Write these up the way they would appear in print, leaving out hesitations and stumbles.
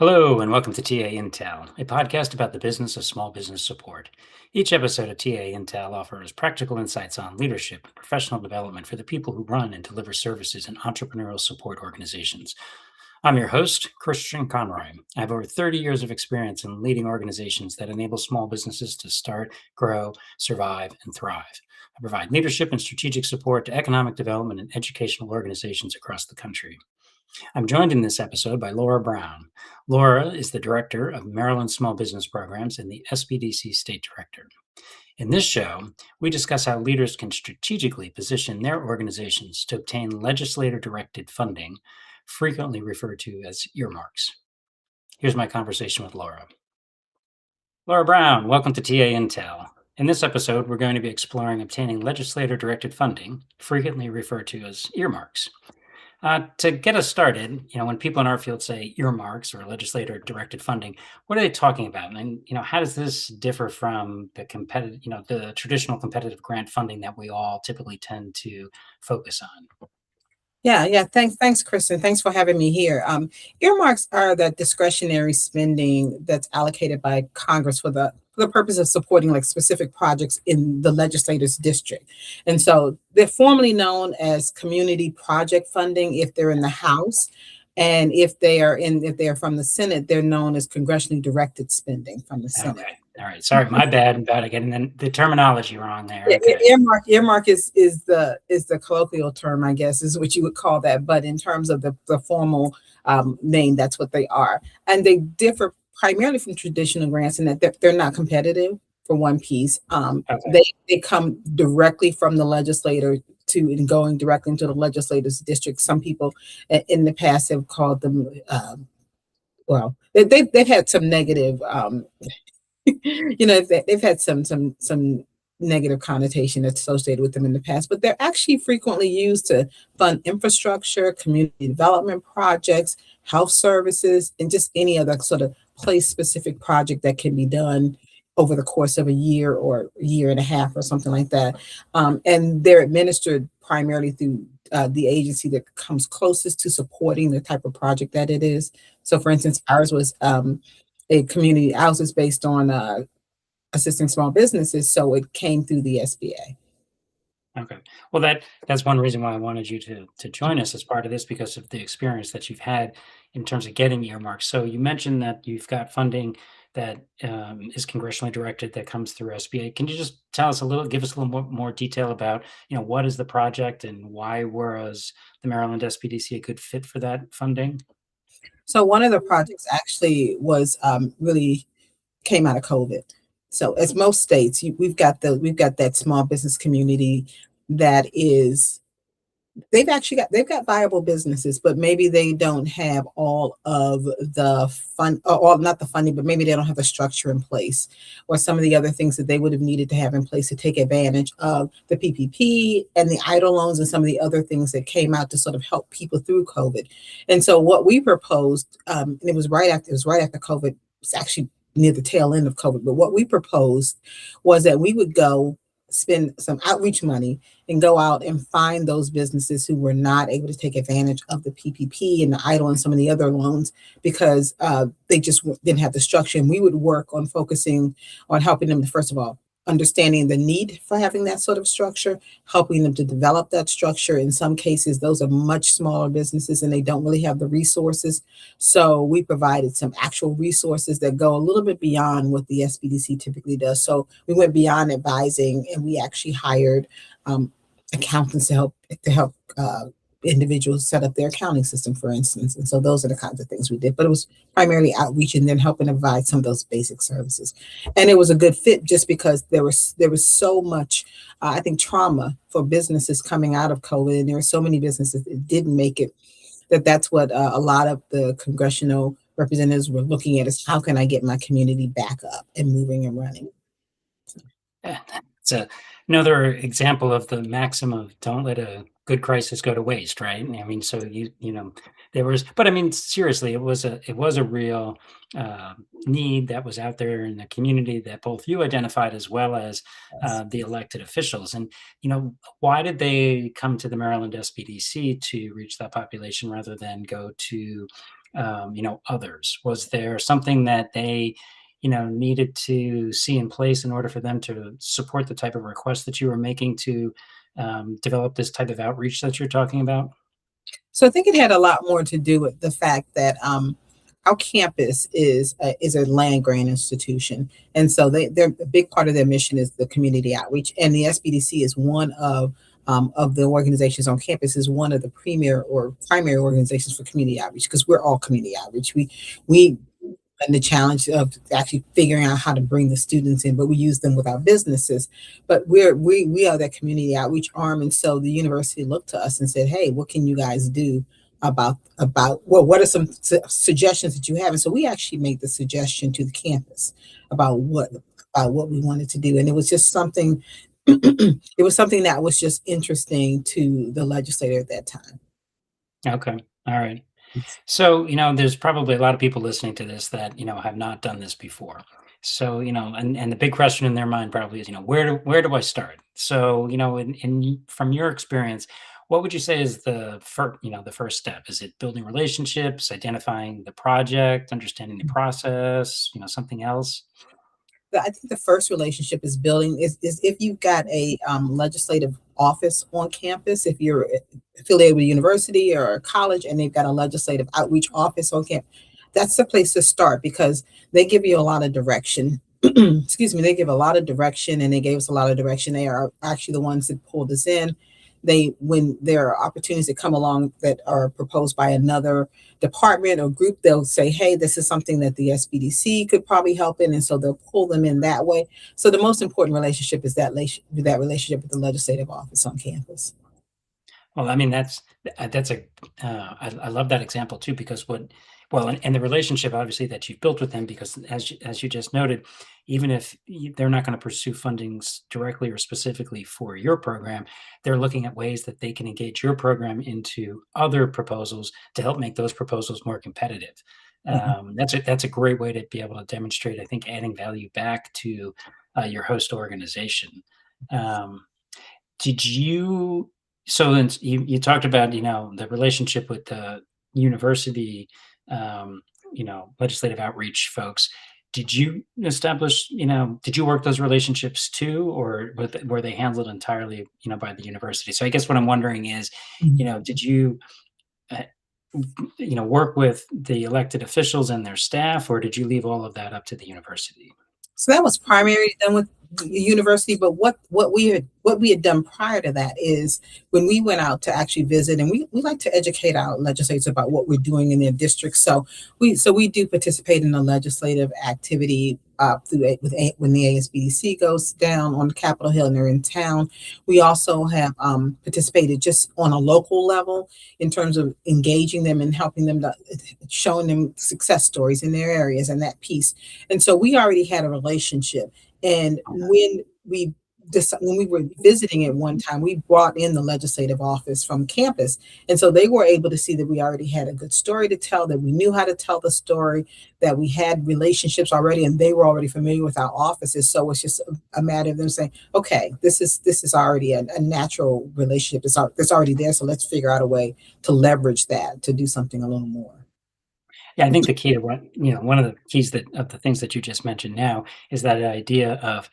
Hello, and welcome to TA Intel, a podcast about the business of small business support. Each episode of TA Intel offers practical insights on leadership and professional development for the people who run and deliver services in entrepreneurial support organizations. I'm your host, Christian Conroy. I have over 30 years of experience in leading organizations that enable small businesses to start, grow, survive, and thrive. I provide leadership and strategic support to economic development and educational organizations across the country. I'm joined in this episode by Lora Brown. Lora is the Director of Maryland Small Business Programs and the SBDC State Director. In this show, we discuss how leaders can strategically position their organizations to obtain legislator-directed funding, frequently referred to as earmarks. Here's my conversation with Lora. Lora Brown, welcome to TA Intel. In this episode, we're going to be exploring obtaining legislator-directed funding, frequently referred to as earmarks. To get us started, when people in our field say earmarks or legislator-directed funding, what are they talking about? And how does this differ from the traditional competitive grant funding that we all typically tend to focus on? Yeah. Thanks, Kristen. Thanks for having me here. Earmarks are the discretionary spending that's allocated by Congress for the purpose of supporting like specific projects in the legislator's district. And so they're formally known as community project funding if they're in the House. And if they are from the Senate, they're known as congressionally directed spending from the Senate. Okay. All right. Sorry, my bad about getting the terminology wrong there. Yeah, Okay. earmark is the colloquial term, I guess, is what you would call that. But in terms of the formal name, that's what they are, and they differ primarily from traditional grants in that they're not competitive. For one piece, Okay. they come directly from the legislator and going directly into the legislator's district. Some people in the past have called them. Well, they've had some negative. They've had some negative connotation that's associated with them in the past, but they're actually frequently used to fund infrastructure, community development projects, health services, and just any other sort of place-specific project that can be done over the course of a year or a year and a half or something like that. And they're administered primarily through the agency that comes closest to supporting the type of project that it is. So for instance, ours was a community house is based on assisting small businesses, so it came through the SBA. Okay. Well, that's one reason why I wanted you to join us as part of this, because of the experience that you've had in terms of getting earmarks. So you mentioned that you've got funding that is congressionally directed that comes through SBA. Can you just give us a little more detail about what is the project and why was the Maryland SBDC a good fit for that funding? So one of the projects actually was really came out of COVID. So as most states, we've got that small business community that is they've got viable businesses, but maybe they don't have all of the fund, or not the funding, but maybe they don't have the structure in place, or some of the other things that they would have needed to have in place to take advantage of the PPP and the EIDL loans and some of the other things that came out to sort of help people through COVID. And so what we proposed, and it was right after COVID. It's actually near the tail end of COVID, but what we proposed was that we would go spend some outreach money and go out and find those businesses who were not able to take advantage of the PPP and the EIDL and some of the other loans because they just didn't have the structure. And we would work on focusing on helping them to, first of all, understanding the need for having that sort of structure, helping them to develop that structure. In some cases, those are much smaller businesses and they don't really have the resources. So we provided some actual resources that go a little bit beyond what the SBDC typically does. So we went beyond advising and we actually hired accountants to help individuals set up their accounting system, for instance. And so those are the kinds of things we did, but it was primarily outreach and then helping to provide some of those basic services. And it was a good fit just because there was so much, I think, trauma for businesses coming out of COVID. And there were so many businesses that didn't make it, that's what a lot of the congressional representatives were looking at is how can I get my community back up and moving and running? It's another example of the maxim of don't let a good crisis go to waste, right? I mean, so there was, but I mean, seriously, it was a real need that was out there in the community that both you identified as well as the elected officials. And why did they come to the Maryland SBDC to reach that population rather than go to others? Was there something that they, needed to see in place in order for them to support the type of request that you were making to develop this type of outreach that you're talking about? So I think it had a lot more to do with the fact that our campus is a land grant institution, and so they're a big part of their mission is the community outreach, and the SBDC is one of the organizations on campus is one of the premier or primary organizations for community outreach because we're all community outreach. We and the challenge of actually figuring out how to bring the students in, but we use them with our businesses. But we are that community outreach arm, and so the university looked to us and said, "Hey, what can you guys do about well, what are some suggestions that you have?" And so we actually made the suggestion to the campus about what we wanted to do, and it was just something. It was something that was just interesting to the legislator at that time. Okay. All right. So, there's probably a lot of people listening to this that, have not done this before. So, and the big question in their mind probably is, where do I start? So, from your experience, what would you say is the first step? Is it building relationships, identifying the project, understanding the process, something else? I think the first relationship is building is if you've got a legislative office on campus, if you're affiliated with a university or a college and they've got a legislative outreach office on campus, that's the place to start because they give you a lot of direction. Excuse me, they give a lot of direction and they gave us a lot of direction. They are actually the ones that pulled us in. When there are opportunities that come along that are proposed by another department or group, they'll say, hey, this is something that the SBDC could probably help in. And so they'll pull them in that way. So the most important relationship is that relationship with the legislative office on campus. Well, I mean, that's I love that example too, because and the relationship obviously that you've built with them, because as you just noted, even if they're not going to pursue fundings directly or specifically for your program, they're looking at ways that they can engage your program into other proposals to help make those proposals more competitive. Mhm. That's a great way to be able to demonstrate, I think, adding value back to your host organization. Um, did you so then you talked about, the relationship with the university, legislative outreach folks. Did you work those relationships too, or were they handled entirely, by the university? So I guess what I'm wondering is, Mhm. did you, uh, work with the elected officials and their staff, or did you leave all of that up to the university? So that was primarily done with the university, but what we had done prior to that is when we went out to actually visit, and we like to educate our legislators about what we're doing in their districts. So we do participate in the legislative activity when the ASBDC goes down on Capitol Hill and they're in town. We also have participated just on a local level in terms of engaging them and helping them showing them success stories in their areas and that piece. And so we already had a relationship. And when we were visiting at one time, we brought in the legislative office from campus. And so they were able to see that we already had a good story to tell, that we knew how to tell the story, that we had relationships already, and they were already familiar with our offices. So it's just a matter of them saying, okay, this is already a natural relationship. It's already there. So let's figure out a way to leverage that to do something a little more. Yeah, I think the key to one of the keys of the things that you just mentioned now is that idea of,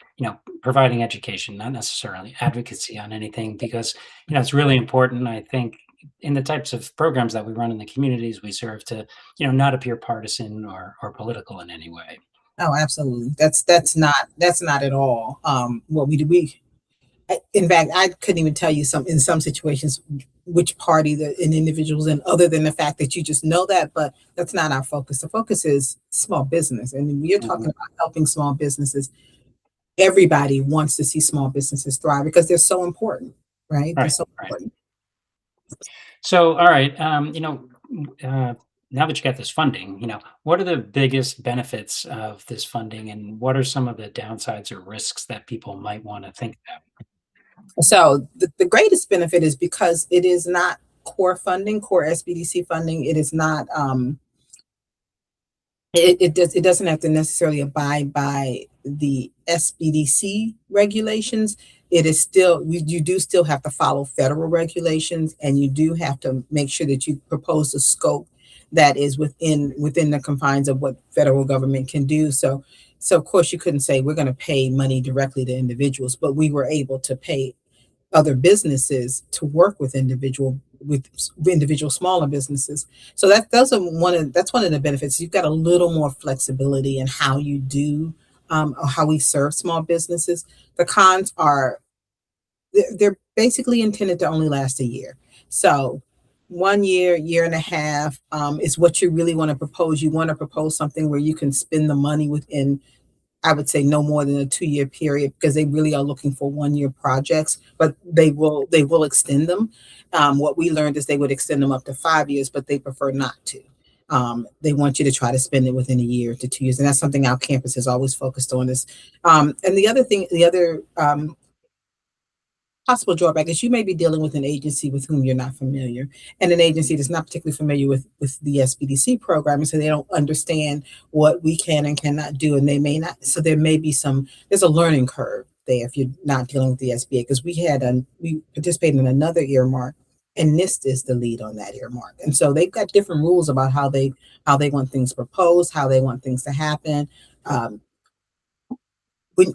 providing education, not necessarily advocacy on anything, because, it's really important, I think, in the types of programs that we run in the communities we serve to, not appear partisan or political in any way. Oh, absolutely. That's not at all what we do. In fact, I couldn't even tell you in some situations which party an individual's in, other than the fact that you just know that. But that's not our focus. The focus is small business, and when you're talking Mhm. about helping small businesses, everybody wants to see small businesses thrive because they're so important, right? They're Right, so right. important. So, all right, now that you got this funding, what are the biggest benefits of this funding, and what are some of the downsides or risks that people might want to think about? So the greatest benefit is because it is not core SBDC funding. It is not. It doesn't have to necessarily abide by the SBDC regulations. It is still you do still have to follow federal regulations, and you do have to make sure that you propose the scope that is within the confines of what federal government can do. So of course you couldn't say we're going to pay money directly to individuals, but we were able to pay other businesses to work with individual smaller businesses. So that's one of the benefits. You've got a little more flexibility in how you do or how we serve small businesses. The cons are they're basically intended to only last a year. So 1 year, year and a half is what you really want to propose. You want to propose something where you can spend the money within, I would say, no more than a 2-year period, because they really are looking for 1-year projects, but they will extend them. What we learned is they would extend them up to 5 years, but they prefer not to. They want you to try to spend it within a year to 2 years, and that's something our campus has always focused on. And the other possible drawback is you may be dealing with an agency with whom you're not familiar, and an agency that's not particularly familiar with the SBDC program, and so they don't understand what we can and cannot do, and they may not. So there's a learning curve there if you're not dealing with the SBA, because we participated in another earmark, and NIST is the lead on that earmark, and so they've got different rules about how they want things proposed, how they want things to happen. When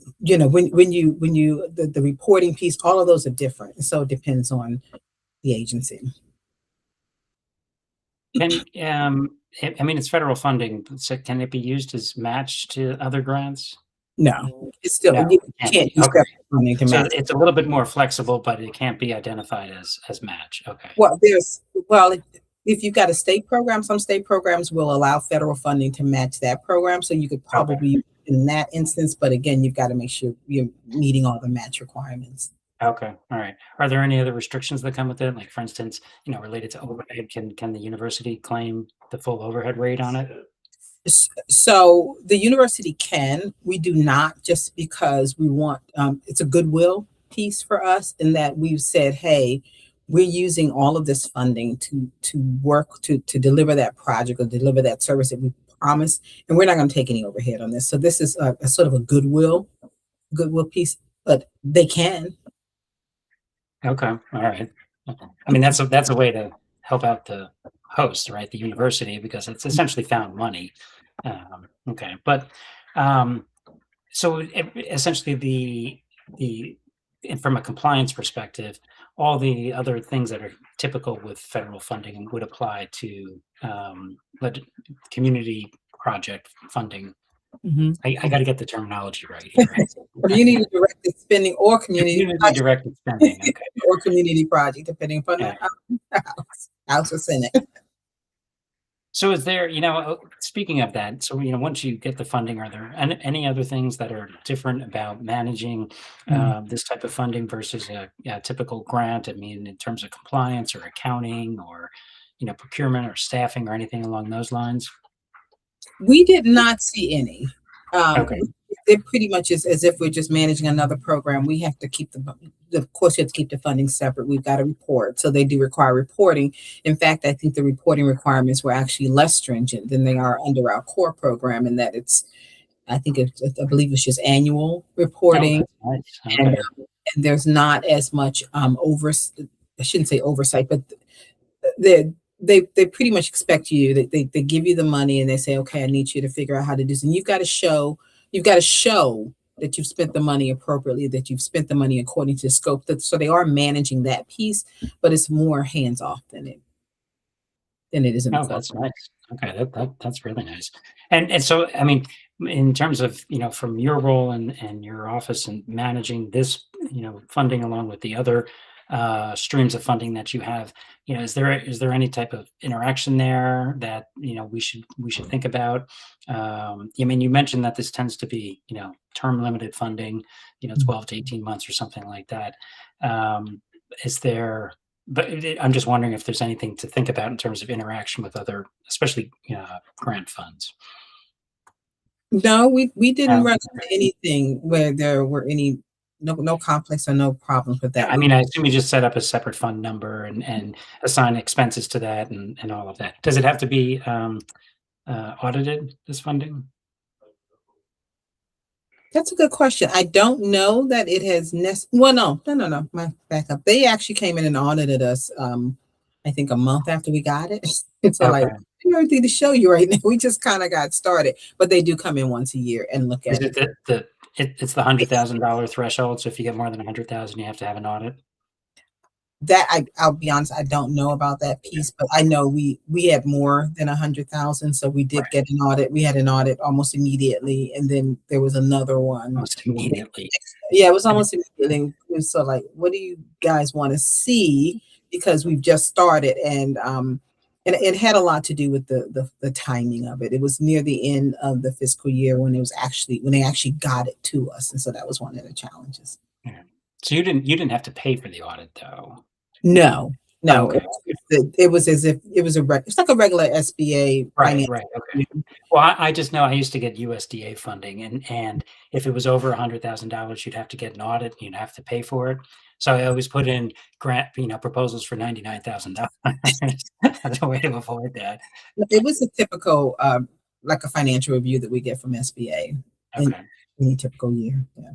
the reporting piece, all of those are different. And so it depends on the agency. It's federal funding, so can it be used as match to other grants? No, it's still, No, you can't use federal funding to So match. it's a little bit more flexible, but it can't be identified as match. Okay. Well, if you've got a state program, some state programs will allow federal funding to match that program. So you could probably use it in that instance, but again, you've got to make sure you're meeting all the match requirements. Okay. All right. Are there any other restrictions that come with it? Like, for instance, related to overhead, can the university claim the full overhead rate on it? So the university can. We do not, just because we want, it's a goodwill piece for us, in that we've said, hey, we're using all of this funding to work to deliver that project or deliver that service that we promised, and we're not going to take any overhead on this. So this is a sort of a goodwill piece, but they can. Okay. All right. That's a way to help out the host, right? The university, because it's essentially found money. Okay. But so essentially from a compliance perspective, all the other things that are typical with federal funding would apply to community project funding. Mm-hmm. I got to get the terminology right here. Community-directed spending or community-directed spending, okay. Or community project, depending upon the House or Senate. So is there, speaking of that, so, once you get the funding, are there any other things that are different about managing this type of funding versus a typical grant? I mean, in terms of compliance or accounting or, procurement or staffing or anything along those lines? We did not see any. Okay. It pretty much is as if we're just managing another program. We have to keep of course, you have to keep the funding separate. We've got to report. So they do require reporting. In fact, I think the reporting requirements were actually less stringent than they are under our core program, in that I believe it's just annual reporting. Oh, nice. Okay. And there's not as much I shouldn't say oversight, but they pretty much expect you that they give you the money and they say, okay, I need you to figure out how to do this. And you've got to show that you've spent the money appropriately, that you've spent the money according to the scope. So they are managing that piece, but it's more hands off than it is in the That's nice. Okay, that's really nice. And so, in terms of, from your role and your office and managing this, funding along with the other streams of funding that you have, is there any type of interaction there that we should think about? You mentioned that this tends to be term limited funding, 12 to 18 months or something like that. But I'm just wondering if there's anything to think about in terms of interaction with other, especially grant funds. No, we didn't run into anything where there were any no conflicts or no problems with that. I assume you just set up a separate fund number and assign expenses to that and all of that. Does it have to be audited, this funding? That's a good question. I don't know that it has no. My backup. They actually came in and audited us, I think a month after we got it. So have everything to show you right now. We just kind of got started, but they do come in once a year and look Is at it it. it's the $100,000 threshold, so if you get more than 100,000, you have to have an audit? That I'll be honest, I don't know about that Yeah, piece, but I know we had more than 100,000, so we did right, get an audit. We had an audit almost immediately, and then there was another one. almost immediately. Yeah, it was I mean, almost immediately. It was so like, what do you guys want to see? Because we've just started, and it had a lot to do with the timing of it. It was near the end of the fiscal year when it was actually when they actually got it to us, and so that was one of the challenges. yeah. So you didn't have to pay for the audit, though? No, no, Okay. it was as if it was it's like a regular SBA Right, finance. right, okay. Well, I just know I used to get USDA funding, and if it was over $100,000, you'd have to get an audit, and you'd have to pay for it. So I always put in proposals for $99,000 as a way to avoid that. It was a typical, like a financial review that we get from SBA in Okay. any typical year. Yeah.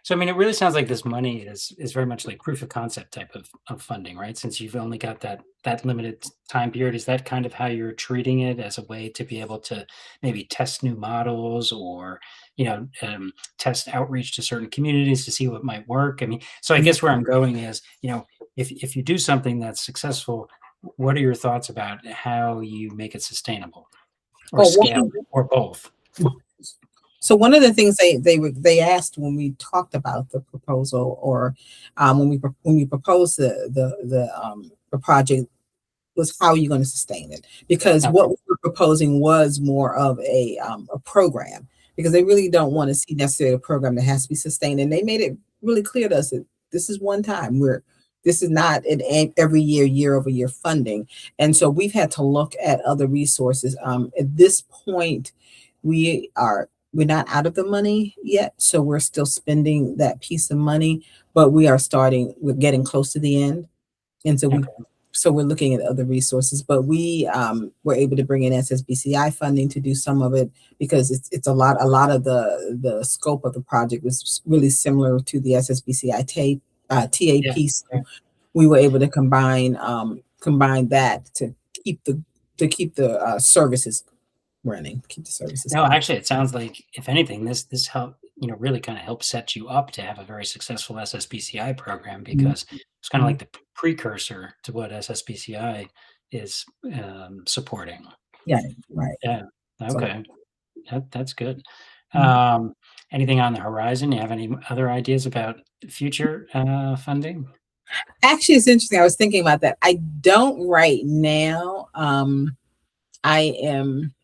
So, I mean, it really sounds like this money is very much like proof of concept type of funding, right? Since you've only got that limited time period, is that kind of how you're treating it as a way to be able to maybe test new models or, test outreach to certain communities to see what might work? I mean, so I guess where I'm going is, if you do something that's successful, what are your thoughts about how you make it sustainable or Oh, scale it or both? so one of the things they asked when we talked about the proposal, or when we proposed the project, was how are you going to sustain it? Because Okay. what we were proposing was more of a program, because they really don't want to see necessarily a program that has to be sustained. And they made it really clear to us that this is one time. This is not an every year, year over year funding. And so we've had to look at other resources. At this point, we're not out of the money yet, so we're still spending that piece of money, but we're getting close to the end. And Okay. so we're looking at other resources, but we were able to bring in SSBCI funding to do some of it, because it's a lot of the scope of the project was really similar to the SSBCI TA Yeah. piece. Yeah. We were able to combine that keep the services running, keep the services No, going. actually, it sounds like if anything, this help really kind of helps set you up to have a very successful SSBCI program Mhm, because it's kind of mhm. like the precursor to what SSBCI is supporting. Yeah, right. Yeah. So Okay. That's good. mhm. Um, Anything on the horizon? You have any other ideas about future funding? Actually, it's interesting. I was thinking about that. I don't right now. I am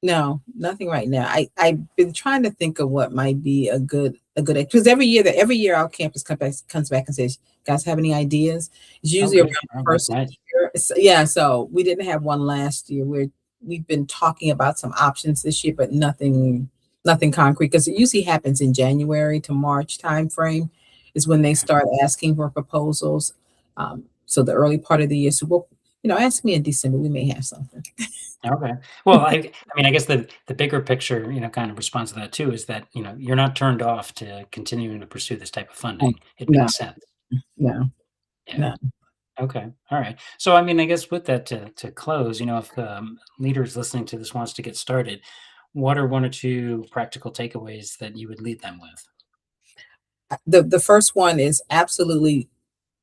No, nothing right now. I've been trying to think of what might be a good because every year our campus comes back and says, "Guys, have any ideas?" It's Oh, usually around good. the Oh, that's first of nice. the year. Yeah, so we didn't have one last year. We've been talking about some options this year, but nothing concrete, because it usually happens in January to March timeframe is when they start asking for proposals. So the early part of the year. So ask me in December. We may have something. Okay. Well, I mean, I guess the bigger picture, kind of response to that too is that, you're not turned off to continuing to pursue this type of Oh, funding. It no, makes sense. no, Yeah. no. Okay. All right. So, I mean, I guess with that to close, if leaders listening to this wants to get started, what are one or two practical takeaways that you would lead them with? The first one is absolutely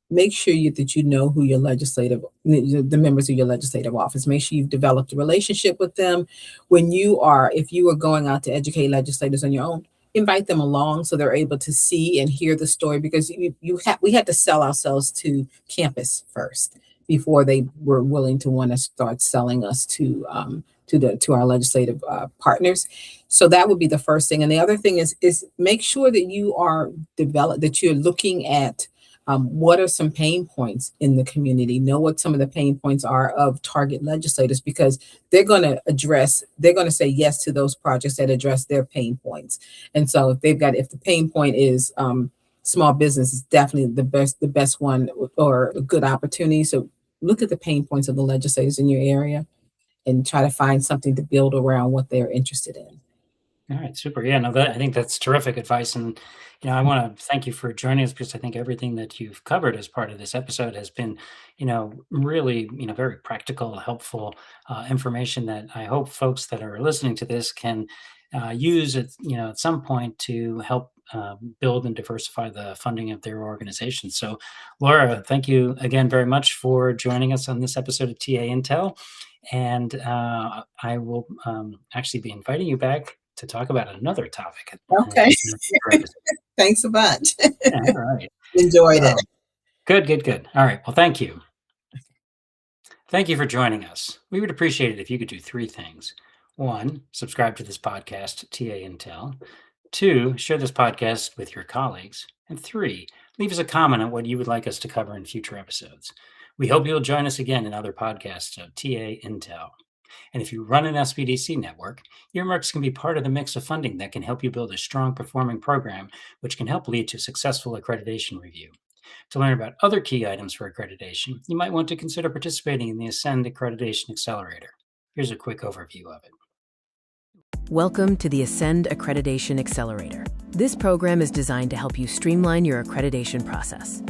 make sure that you know who your the members of your legislative office. Make sure you've developed a relationship with them. If you are going out to educate legislators on your own, invite them along so they're able to see and hear the story, because we had to sell ourselves to campus first before they were willing to want to start selling us to our legislative partners. So that would be the first thing. And the other thing is make sure that that you're looking at what are some pain points in the community. Know what some of the pain points are of target legislators, because they're going to say yes to those projects that address their pain points. And so if the pain point is small business, is definitely the best one, or a good opportunity. So look at the pain points of the legislators in your area and try to find something to build around what they're interested in. All right, super. Yeah, no, I think that's terrific advice. And, I want to thank you for joining us because I think everything that you've covered as part of this episode has been, really, very practical, helpful information that I hope folks that are listening to this can use at some point to help build and diversify the funding of their organization. So, Laura, thank you again very much for joining us on this episode of TA Intel. And I will actually be inviting you back to talk about another topic Okay. in a future episode. Thanks a bunch. Yeah, all right. Enjoyed it. Good. All right. Well, thank you. Thank you for joining us. We would appreciate it if you could do three things. One, subscribe to this podcast, TA Intel. Two, share this podcast with your colleagues. And three, leave us a comment on what you would like us to cover in future episodes. We hope you'll join us again in other podcasts of TA Intel. And if you run an SBDC network, Earmarks can be part of the mix of funding that can help you build a strong performing program, which can help lead to successful accreditation review. To learn about other key items for accreditation, you might want to consider participating in the Ascend Accreditation Accelerator. Here's a quick overview of it. Welcome to the Ascend Accreditation Accelerator. This program is designed to help you streamline your accreditation process.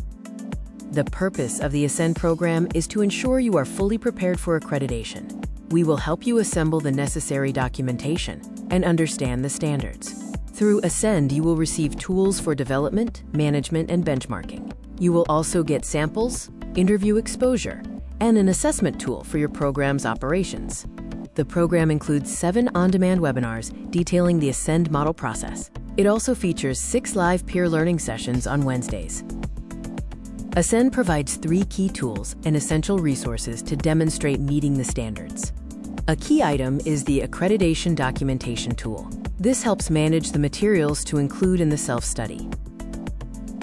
The purpose of the Ascend program is to ensure you are fully prepared for accreditation. We will help you assemble the necessary documentation and understand the standards. Through Ascend, you will receive tools for development, management, and benchmarking. You will also get samples, interview exposure, and an assessment tool for your program's operations. The program includes 7 on-demand webinars detailing the Ascend model process. It also features 6 live peer learning sessions on Wednesdays. Ascend provides 3 key tools and essential resources to demonstrate meeting the standards. A key item is the Accreditation Documentation Tool. This helps manage the materials to include in the self-study.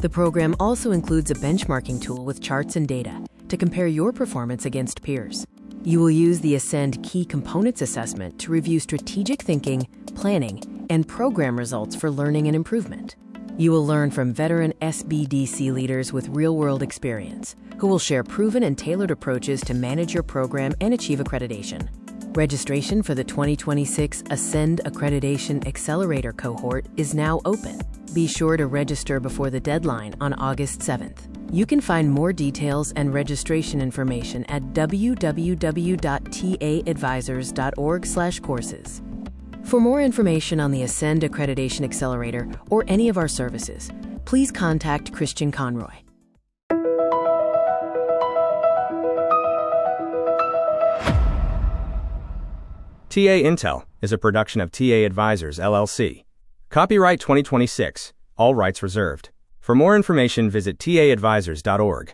The program also includes a benchmarking tool with charts and data to compare your performance against peers. You will use the Ascend Key Components Assessment to review strategic thinking, planning, and program results for learning and improvement. You will learn from veteran SBDC leaders with real-world experience, who will share proven and tailored approaches to manage your program and achieve accreditation. Registration for the 2026 Ascend Accreditation Accelerator cohort is now open. Be sure to register before the deadline on August 7th. You can find more details and registration information at www.taadvisors.org/courses. For more information on the Ascend Accreditation Accelerator or any of our services, please contact Christian Conroy. TA Intel is a production of TA Advisors, LLC. Copyright 2026, all rights reserved. For more information, visit taadvisors.org.